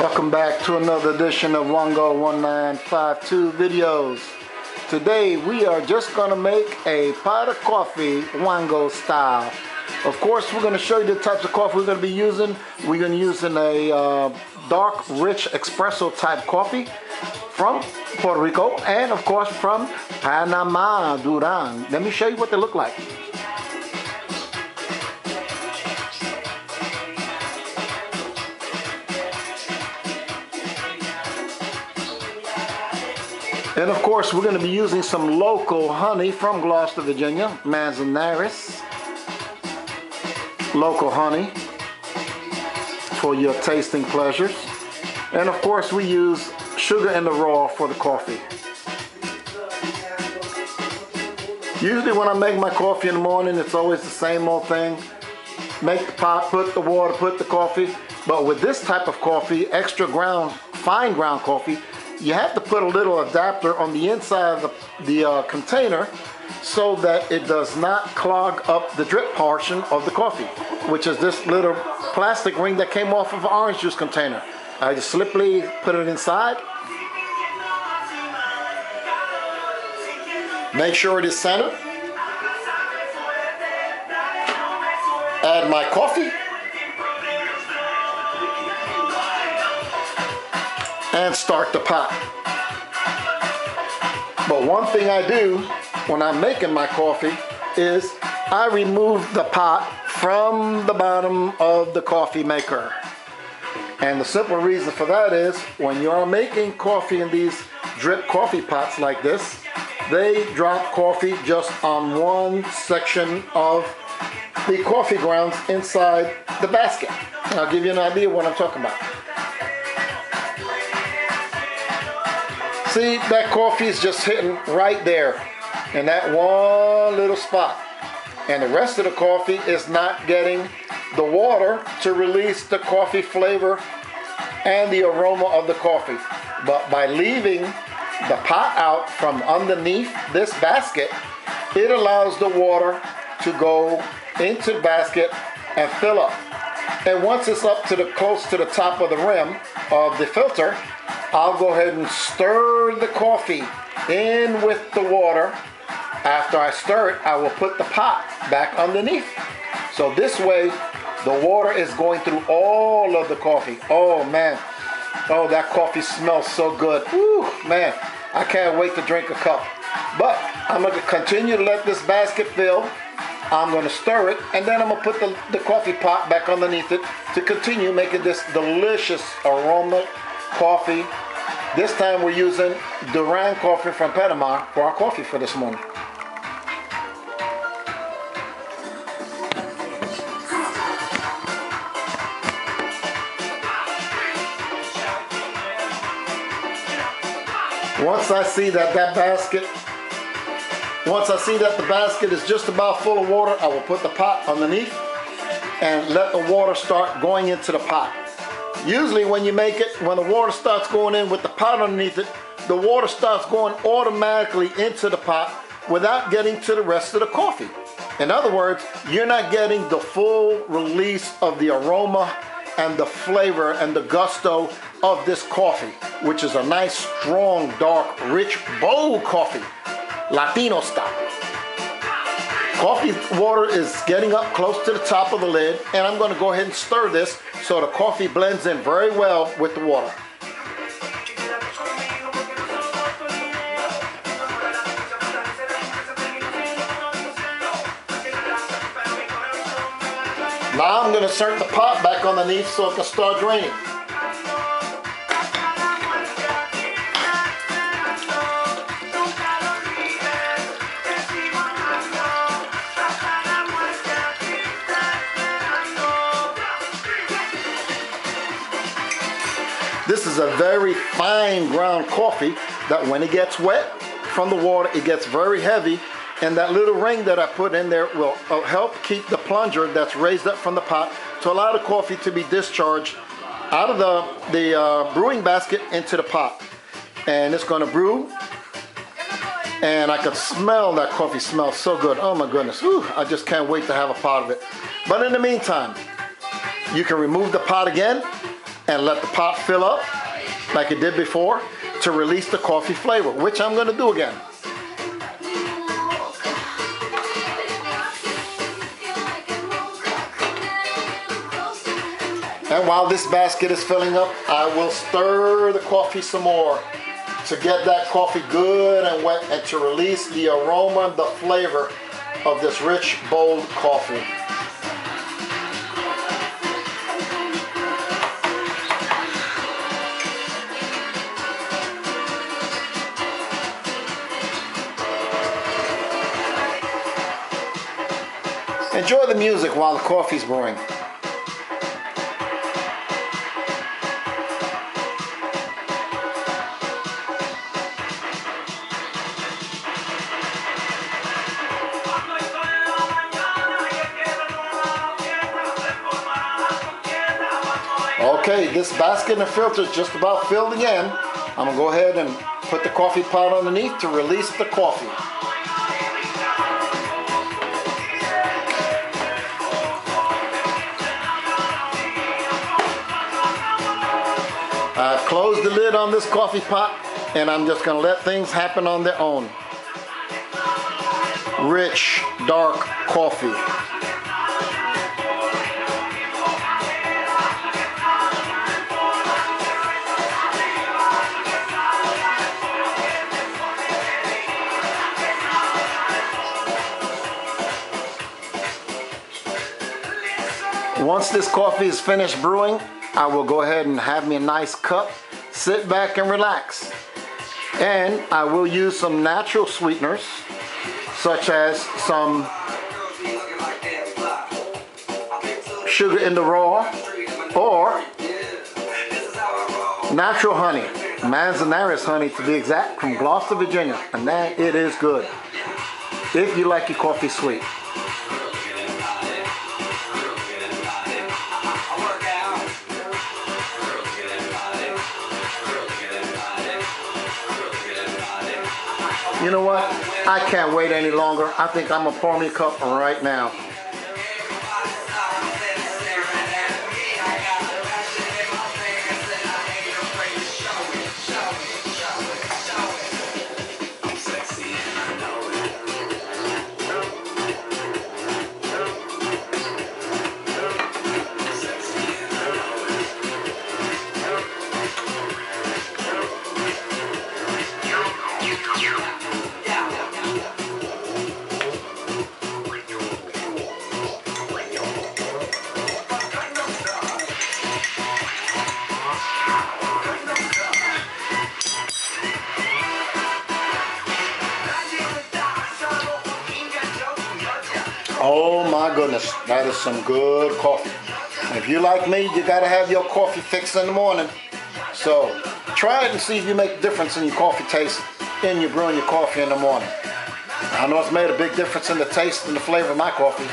Welcome back to another edition of Wango 1952 videos. Today we are just going to make a pot of coffee Wango style. Of course, we're going to show you the types of coffee we're going to be using. We're going to be using a dark, rich espresso type coffee from Puerto Rico and of course from Panama, Duran. Let me show you what they look like. And of course, we're going to be using some local honey from Gloucester, Virginia, Manzanares. Local honey for your tasting pleasures. And of course, we use sugar in the raw for the coffee. Usually when I make my coffee in the morning, it's always the same old thing. Make the pot, put the water, put the coffee. But with this type of coffee, extra ground, fine ground coffee, you have to put a little adapter on the inside of the container so that it does not clog up the drip portion of the coffee, which is this little plastic ring that came off of an orange juice container. I just simply put it inside. Make sure it is centered. Add my coffee. And start the pot. But one thing I do when I'm making my coffee is I remove the pot from the bottom of the coffee maker. And the simple reason for that is when you're making coffee in these drip coffee pots like this, they drop coffee just on one section of the coffee grounds inside the basket. And I'll give you an idea of what I'm talking about. See, that coffee is just hitting right there in that one little spot. And the rest of the coffee is not getting the water to release the coffee flavor and the aroma of the coffee. But by leaving the pot out from underneath this basket, it allows the water to go into the basket and fill up. And once it's up to close to the top of the rim of the filter, I'll go ahead and stir the coffee in with the water. After I stir it, I will put the pot back underneath. So this way, the water is going through all of the coffee. Oh man, oh that coffee smells so good. Woo, man, I can't wait to drink a cup. But I'm going to continue to let this basket fill. I'm going to stir it, and then I'm going to put the coffee pot back underneath it to continue making this delicious aroma coffee. This time we're using Duran coffee from Panama for our coffee for this morning. Once I see that the basket is just about full of water, I will put the pot underneath and let the water start going into the pot. Usually when you make it, when the water starts going in with the pot underneath it, the water starts going automatically into the pot without getting to the rest of the coffee. In other words, you're not getting the full release of the aroma and the flavor and the gusto of this coffee, which is a nice, strong, dark, rich, bold coffee, Latino style. Coffee water is getting up close to the top of the lid, and I'm going to go ahead and stir this so the coffee blends in very well with the water. Now I'm going to insert the pot back underneath so it can start draining. This is a very fine ground coffee that when it gets wet from the water, it gets very heavy, and that little ring that I put in there will help keep the plunger that's raised up from the pot to allow the coffee to be discharged out of the brewing basket into the pot. And it's going to brew, and I could smell that coffee. Smells so good. Oh my goodness. Whew, I just can't wait to have a pot of it. But in the meantime, you can remove the pot again and let the pot fill up like it did before to release the coffee flavor, which I'm going to do again. And while this basket is filling up, I will stir the coffee some more to get that coffee good and wet and to release the aroma, the flavor of this rich, bold coffee. Enjoy the music while the coffee's brewing. Okay, this basket and filter is just about filled again. I'm gonna go ahead and put the coffee pot underneath to release the coffee. I've closed the lid on this coffee pot and I'm just gonna let things happen on their own. Rich, dark coffee. Once this coffee is finished brewing, I will go ahead and have me a nice cup, sit back and relax. And I will use some natural sweeteners, such as some sugar in the raw, or natural honey, Manzanares honey to be exact, from Gloucester, Virginia, and that it is good, if you like your coffee sweet. You know what? I can't wait any longer. I think I'm gonna pour me a cup right now. Oh my goodness, that is some good coffee. And if you like me, you gotta have your coffee fix in the morning. So try it and see if you make a difference in your coffee taste in you brewing your coffee in the morning. I know it's made a big difference in the taste and the flavor of my coffee.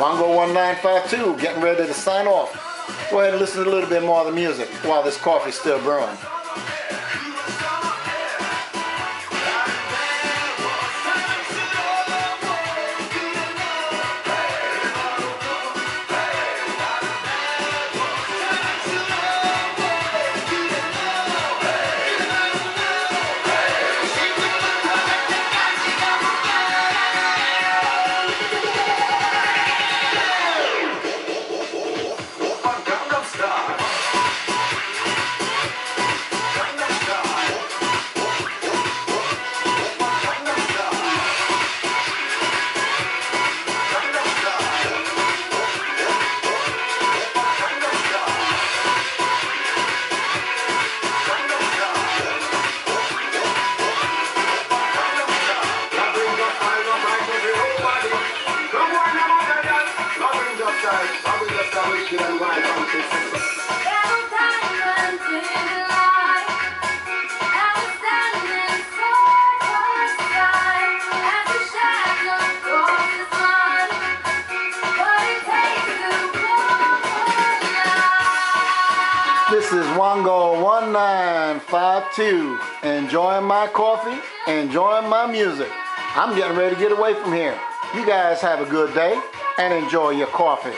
Wango1952 getting ready to sign off. Go ahead and listen to a little bit more of the music while this coffee's still brewing. This is Wango1952, enjoying my coffee, enjoying my music. I'm getting ready to get away from here. You guys have a good day and enjoy your coffee.